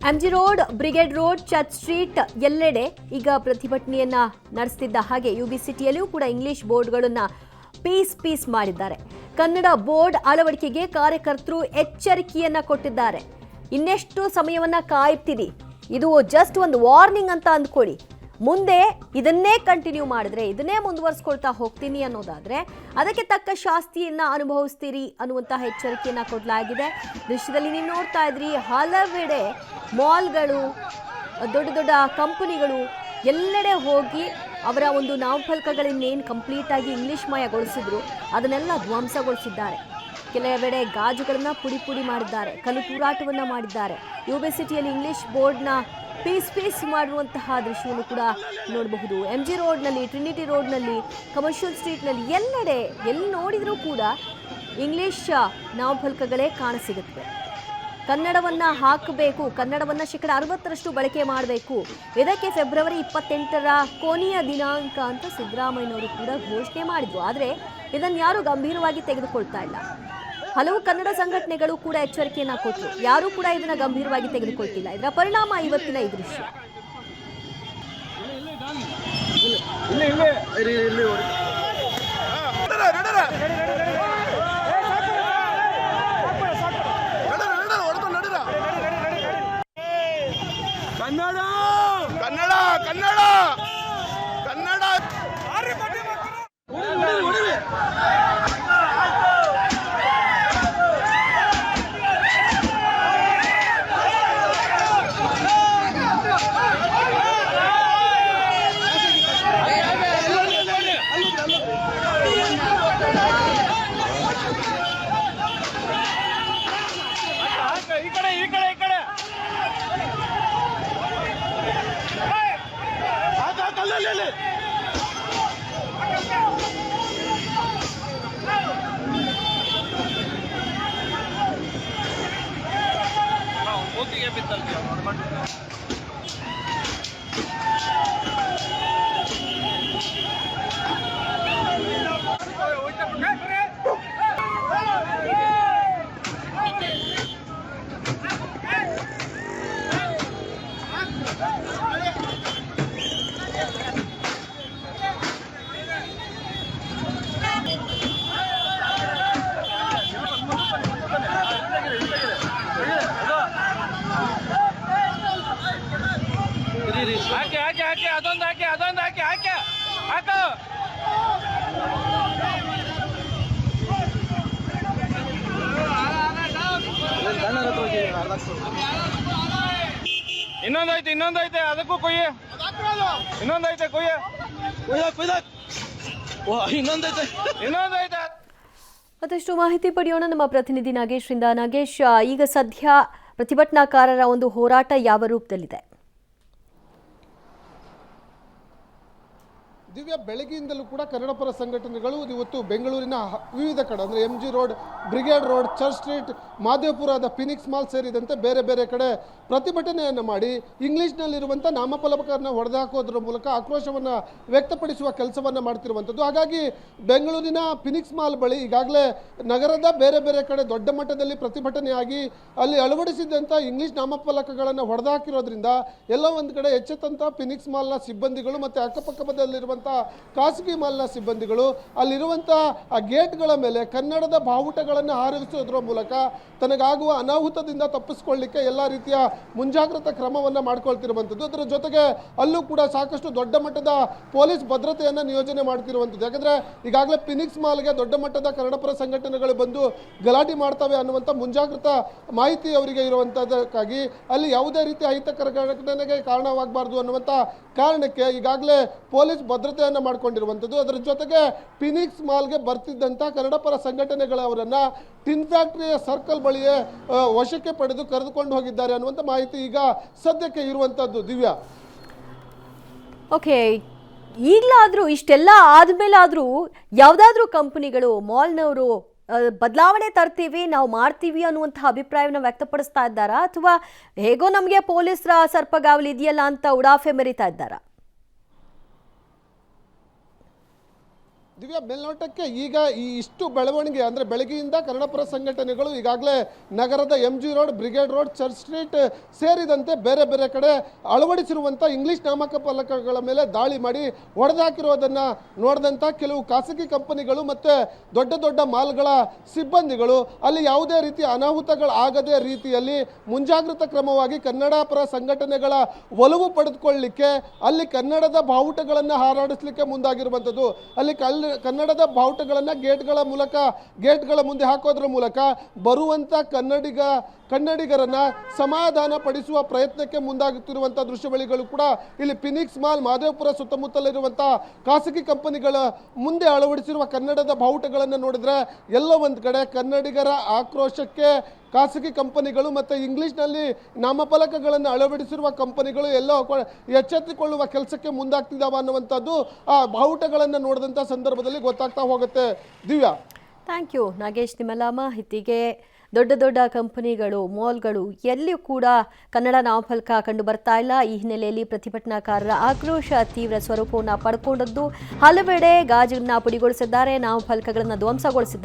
MG road, brigade road, church street ಎಲ್ಲೆಡೆ ಈಗ ಪ್ರತಿಭಟನೆಯನ್ನ ನಡೆಸುತ್ತಿದ್ದ ಹಾಗೆ ಯುಬಿ ಸಿಟಿಯಲ್ಲಿಯೂ ಕೂಡ ಇಂಗ್ಲಿಷ್ ಬೋರ್ಡ್ಗಳನ್ನ ಪೀಸ್ ಮಾಡಿದ್ದಾರೆ. ಕನ್ನಡ ಬೋರ್ಡ್ ಅಳವಡಿಕೆಗೆ ಕಾರ್ಯಕರ್ತರು ಎಚ್ಚರಿಕೆಯನ್ನ ಕೊಟ್ಟಿದ್ದಾರೆ. ಇನ್ನೆಷ್ಟು ಸಮಯವನ್ನ ಕಾಯ್ತೀರಿ? ಇದು ಜಸ್ಟ್ ಒಂದು ವಾರ್ನಿಂಗ್ ಅಂತ ಅಂದ್ಕೊಳ್ಳಿ. ಮುಂದೆ ಇದನ್ನೇ ಕಂಟಿನ್ಯೂ ಮಾಡಿದ್ರೆ, ಇದನ್ನೇ ಮುಂದುವರಿಸ್ಕೊಳ್ತಾ ಹೋಗ್ತೀನಿ ಅನ್ನೋದಾದ್ರೆ ಅದಕ್ಕೆ ತಕ್ಕ ಶಾಸ್ತಿಯನ್ನ ಅನುಭವಿಸ್ತೀರಿ ಅನ್ನುವಂತಹ ಎಚ್ಚರಿಕೆಯನ್ನ ಕೊಡಲಾಗಿದೆ. ದೃಶ್ಯದಲ್ಲಿ ನೀವು ನೋಡ್ತಾ ಇದ್ರಿ, ಹಲವೆಡೆ ಮಾಲ್ಗಳು, ದೊಡ್ಡ ದೊಡ್ಡ ಕಂಪನಿಗಳು ಎಲ್ಲೆಡೆ ಹೋಗಿ ಅವರ ಒಂದು ನಾಮಫಲಕಗಳನ್ನೇನು ಕಂಪ್ಲೀಟ್ ಆಗಿ ಇಂಗ್ಲಿಷ್ ಮಯಗೊಳಿಸಿದ್ರು ಅದನ್ನೆಲ್ಲ ಧ್ವಂಸಗೊಳಿಸಿದ್ದಾರೆ. ಕೆಲವೆಡೆ ಗಾಜುಗಳನ್ನ ಪುಡಿ ಮಾಡಿದ್ದಾರೆ, ಕಲ್ಲು ತೂರಾಟವನ್ನ ಮಾಡಿದ್ದಾರೆ. ಯುಬಿ ಸಿಟಿಯಲ್ಲಿ ಇಂಗ್ಲಿಷ್ ಬೋರ್ಡ್ನ ಪೀಸ್ ಮಾಡುವಂತಹ ದೃಶ್ಯವನ್ನು ಕೂಡ ನೋಡಬಹುದು. ಎಂಜಿ ರೋಡ್ನಲ್ಲಿ, ಟ್ರಿನಿಟಿ ರೋಡ್ನಲ್ಲಿ, ಕಮರ್ಷಿಯಲ್ ಸ್ಟ್ರೀಟ್ನಲ್ಲಿ ಎಲ್ಲೆಡೆ ಎಲ್ಲಿ ನೋಡಿದರೂ ಕೂಡ ಇಂಗ್ಲಿಷ್ ನಾಮಫಲಕಗಳೇ ಕಾಣಸಿಗುತ್ತವೆ. ಕನ್ನಡವನ್ನು ಹಾಕಬೇಕು, ಕನ್ನಡವನ್ನು 60% ಬಳಕೆ ಮಾಡಬೇಕು. ಇದಕ್ಕೆ ಫೆಬ್ರವರಿ 28ರ ಕೊನೆಯ ದಿನಾಂಕ ಅಂತ ಸಿದ್ದರಾಮಯ್ಯನವರು ಕೂಡ ಘೋಷಣೆ ಮಾಡಿದ್ರು. ಆದರೆ ಇದನ್ನು ಯಾರು ಗಂಭೀರವಾಗಿ ತೆಗೆದುಕೊಳ್ತಾ ಇಲ್ಲ. ಹಲವು ಕನ್ನಡ ಸಂಘಟನೆಗಳು ಕೂಡ ಎಚ್ಚರಿಕೆಯನ್ನ ಕೊಟ್ಟರು, ಯಾರೂ ಕೂಡ ಇದನ್ನ ಗಂಭೀರವಾಗಿ ತೆಗೆದುಕೊಳ್ತಿಲ್ಲ. ಇದರ ಪರಿಣಾಮ ಇವತ್ತಿನ ಈ ದೃಶ್ಯ. ಕನ್ನಡ ಕನ್ನಡ ಕನ್ನಡ ಕನ್ನಡ ಅದೊಂದು ಹಾಕಿ ಹಾಕ. ಇನ್ನೊಂದೈತೆ ಅದಕ್ಕೂ ಕೊಯ್ಯ. ಇನ್ನೊಂದೈತೆ ಮತ್ತಷ್ಟು ಮಾಹಿತಿ ಪಡೆಯೋಣ ನಮ್ಮ ಪ್ರತಿನಿಧಿ ನಾಗೇಶ್ರಿಂದ. ನಾಗೇಶ್, ಈಗ ಸದ್ಯ ಪ್ರತಿಭಟನಾಕಾರರ ಒಂದು ಹೋರಾಟ ಯಾವ ರೂಪದಲ್ಲಿದೆ? ದಿವ್ಯ, ಬೆಳಗ್ಗೆಯಿಂದಲೂ ಕೂಡ ಕನ್ನಡಪರ ಸಂಘಟನೆಗಳು ಇವತ್ತು ಬೆಂಗಳೂರಿನ ವಿವಿಧ ಕಡೆ ಅಂದರೆ MG road, brigade road, church street, ಮಾದೇವಪುರದ ಫಿನಿಕ್ಸ್ ಮಾಲ್ ಸೇರಿದಂತೆ ಬೇರೆ ಕಡೆ ಪ್ರತಿಭಟನೆಯನ್ನು ಮಾಡಿ ಇಂಗ್ಲೀಷ್ನಲ್ಲಿರುವಂಥ ನಾಮಫಲಕವನ್ನು ಹೊಡೆದುಹಾಕೋದ್ರ ಮೂಲಕ ಆಕ್ರೋಶವನ್ನು ವ್ಯಕ್ತಪಡಿಸುವ ಕೆಲಸವನ್ನು ಮಾಡ್ತಿರುವಂಥದ್ದು. ಹಾಗಾಗಿ ಬೆಂಗಳೂರಿನ ಫಿನಿಕ್ಸ್ ಮಾಲ್ ಬಳಿ ಈಗಾಗಲೇ ನಗರದ ಬೇರೆ ಕಡೆ ದೊಡ್ಡ ಮಟ್ಟದಲ್ಲಿ ಪ್ರತಿಭಟನೆಯಾಗಿ ಅಲ್ಲಿ ಅಳವಡಿಸಿದಂಥ ಇಂಗ್ಲೀಷ್ ನಾಮಫಲಕಗಳನ್ನು ಹೊಡೆದುಹಾಕಿರೋದ್ರಿಂದ ಎಲ್ಲೋ ಒಂದು ಕಡೆ ಎಚ್ಚೆತ್ತಂಥ ಫಿನಿಕ್ಸ್ ಮಾಲ್ನ ಸಿಬ್ಬಂದಿಗಳು ಮತ್ತು ಅಕ್ಕಪಕ್ಕದಲ್ಲಿರುವಂಥ ಖಾಸಗಿ ಮಾಲ್ನ ಸಿಬ್ಬಂದಿಗಳು ಅಲ್ಲಿರುವಂಥ ಆ ಗೇಟ್ಗಳ ಮೇಲೆ ಕನ್ನಡದ ಬಾವುಟಗಳನ್ನು ಹಾರಿಸುವುದರ ಮೂಲಕ ತನಗಾಗುವ ಅನಾಹುತದಿಂದ ತಪ್ಪಿಸಿಕೊಳ್ಳಿಕ್ಕೆ ಎಲ್ಲ ರೀತಿಯ ಮುಂಜಾಗ್ರತಾ ಕ್ರಮವನ್ನು ಮಾಡ್ಕೊಳ್ತಿರುವಂಥದ್ದು. ಅದರ ಜೊತೆಗೆ ಅಲ್ಲೂ ಕೂಡ ಸಾಕಷ್ಟು ದೊಡ್ಡ ಮಟ್ಟದ ಪೊಲೀಸ್ ಭದ್ರತೆಯನ್ನು ನಿಯೋಜನೆ ಮಾಡ್ತಿರುವಂಥದ್ದು. ಯಾಕಂದರೆ ಈಗಾಗಲೇ ಫಿನಿಕ್ಸ್ ಮಾಲ್ಗೆ ದೊಡ್ಡ ಮಟ್ಟದ ಕನ್ನಡಪರ ಸಂಘಟನೆಗಳು ಬಂದು ಗಲಾಟೆ ಮಾಡ್ತವೆ ಅನ್ನುವಂಥ ಮುಂಜಾಗ್ರತಾ ಮಾಹಿತಿ ಅವರಿಗೆ ಇರುವಂಥದ್ದಕ್ಕಾಗಿ ಅಲ್ಲಿ ಯಾವುದೇ ರೀತಿಯ ಅಹಿತಕರ ಘಟನೆಗೆ ಕಾರಣವಾಗಬಾರ್ದು ಅನ್ನುವಂಥ ಕಾರಣಕ್ಕೆ ಈಗಾಗಲೇ ಪೊಲೀಸ್ ಭದ್ರತೆಯನ್ನು ಮಾಡಿಕೊಂಡಿರುವಂಥದ್ದು. ಅದರ ಜೊತೆಗೆ ಫಿನಿಕ್ಸ್ ಮಾಲ್ಗೆ ಬರ್ತಿದ್ದಂಥ ಕನ್ನಡಪರ ಸಂಘಟನೆಗಳವರನ್ನು ಟಿನ್ ಫ್ಯಾಕ್ಟರಿಯ ಸರ್ಕಲ್ ಬಳಿಯೇ ವಶಕ್ಕೆ ಪಡೆದು ಕರೆದುಕೊಂಡು ಹೋಗಿದ್ದಾರೆ ಅನ್ನುವಂಥ ಮಾಹಿತಿ ಈಗ ಸದ್ಯಕ್ಕೆ ಇರುವಂಥದ್ದು. ದಿವ್ಯಾ, ಓಕೆ, ಈಗಲಾದರೂ ಇಷ್ಟೆಲ್ಲ ಆದಮೇಲಾದರೂ ಯಾವುದಾದ್ರೂ ಕಂಪನಿಗಳು, ಮಾಲ್ನವರು ಬದಲಾವಣೆ ತರ್ತೀವಿ, ನಾವು ಮಾಡ್ತೀವಿ ಅನ್ನುವಂತಹ ಅಭಿಪ್ರಾಯವನ್ನು ವ್ಯಕ್ತಪಡಿಸ್ತಾ ಇದ್ದಾರಾ, ಅಥವಾ ಹೇಗೋ ನಮಗೆ ಪೊಲೀಸರ ಸರ್ಪಗಾವಲು ಇದೆಯಲ್ಲ ಅಂತ ಉಡಾಫೆ ಮೆರಿತಾ ಇದ್ದಾರಾ? ದಿವ್ಯಾ, ಮೇಲ್ನೋಟಕ್ಕೆ ಈಗ ಈ ಇಷ್ಟು ಬೆಳವಣಿಗೆ ಅಂದರೆ ಬೆಳಗ್ಗೆಯಿಂದ ಕನ್ನಡಪರ ಸಂಘಟನೆಗಳು ಈಗಾಗಲೇ ನಗರದ MG road, brigade road, church street ಸೇರಿದಂತೆ ಬೇರೆ ಬೇರೆ ಕಡೆ ಅಳವಡಿಸಿರುವಂಥ ಇಂಗ್ಲಿಷ್ ನಾಮಕ ಫಲಕಗಳ ಮೇಲೆ ದಾಳಿ ಮಾಡಿ ಹೊಡೆದಾಕಿರೋದನ್ನು ನೋಡಿದಂಥ ಕೆಲವು ಖಾಸಗಿ ಕಂಪನಿಗಳು ಮತ್ತು ದೊಡ್ಡ ದೊಡ್ಡ ಮಾಲ್ಗಳ ಸಿಬ್ಬಂದಿಗಳು ಅಲ್ಲಿ ಯಾವುದೇ ರೀತಿಯ ಅನಾಹುತಗಳು ಆಗದೇ ರೀತಿಯಲ್ಲಿ ಮುಂಜಾಗ್ರತಾ ಕ್ರಮವಾಗಿ ಕನ್ನಡ ಪರ ಸಂಘಟನೆಗಳ ಒಲವು ಪಡೆದುಕೊಳ್ಳಲಿಕ್ಕೆ ಅಲ್ಲಿ ಕನ್ನಡದ ಬಾವುಟಗಳನ್ನು ಹಾರಾಡಿಸಲಿಕ್ಕೆ ಮುಂದಾಗಿರುವಂಥದ್ದು. ಅಲ್ಲಿ ಕನ್ನಡದ ಬಾವುಟಗಳನ್ನು ಗೇಟ್ಗಳ ಮುಂದೆ ಹಾಕೋದ್ರ ಮೂಲಕ ಬರುವಂಥ ಕನ್ನಡಿಗರನ್ನ ಸಮಾಧಾನ ಪಡಿಸುವ ಪ್ರಯತ್ನಕ್ಕೆ ಮುಂದಾಗುತ್ತಿರುವಂಥ ದೃಶ್ಯಾವಳಿಗಳು ಕೂಡ ಇಲ್ಲಿ ಫಿನಿಕ್ಸ್ ಮಾಲ್, ಮಾದೇವಪುರ ಸುತ್ತಮುತ್ತಲಿರುವಂಥ ಖಾಸಗಿ ಕಂಪನಿಗಳ ಮುಂದೆ ಅಳವಡಿಸಿರುವ ಕನ್ನಡದ ಬಾವುಟಗಳನ್ನು ನೋಡಿದ್ರೆ ಎಲ್ಲೋ ಒಂದು ಕಡೆ ಕನ್ನಡಿಗರ ಆಕ್ರೋಶಕ್ಕೆ ಖಾಸಗಿ ಕಂಪನಿಗಳು ಮತ್ತು ಇಂಗ್ಲೀಷ್ನಲ್ಲಿ ನಾಮಫಲಕಗಳನ್ನು ಅಳವಡಿಸಿರುವ ಕಂಪನಿಗಳು ಎಲ್ಲೋ ಎಚ್ಚೆತ್ತುಕೊಳ್ಳುವ ಕೆಲಸಕ್ಕೆ ಮುಂದಾಗ್ತಿದ್ದಾವೆ ಅನ್ನುವಂಥದ್ದು ಆ ಬಾವುಟಗಳನ್ನು ನೋಡಿದಂಥ ಸಂದರ್ಭದಲ್ಲಿ ಗೊತ್ತಾಗ್ತಾ ಹೋಗುತ್ತೆ. Divya, thank you Nagesh. ನಿಮ್ಮೆಲ್ಲ ಮಾಹಿತಿಗೆ. ದೊಡ್ಡ ದೊಡ್ಡ ಕಂಪನಿಗಳು, ಮಾಲ್ಗಳು ಎಲ್ಲಿಯೂ ಕೂಡ ಕನ್ನಡ ನಾಮಫಲಕ ಕಂಡು ಬರ್ತಾ ಇಲ್ಲ. ಈ ಹಿನ್ನೆಲೆಯಲ್ಲಿ ಪ್ರತಿಭಟನಾಕಾರರ ಆಕ್ರೋಶ ತೀವ್ರ ಸ್ವರೂಪವನ್ನು ಪಡ್ಕೊಂಡದ್ದು. ಹಲವೆಡೆ ಗಾಜನ್ನು ಪುಡಿಗೊಳಿಸಿದ್ದಾರೆ, ನಾಮಫಲಕಗಳನ್ನು ಧ್ವಂಸಗೊಳಿಸಿದ್ದಾರೆ.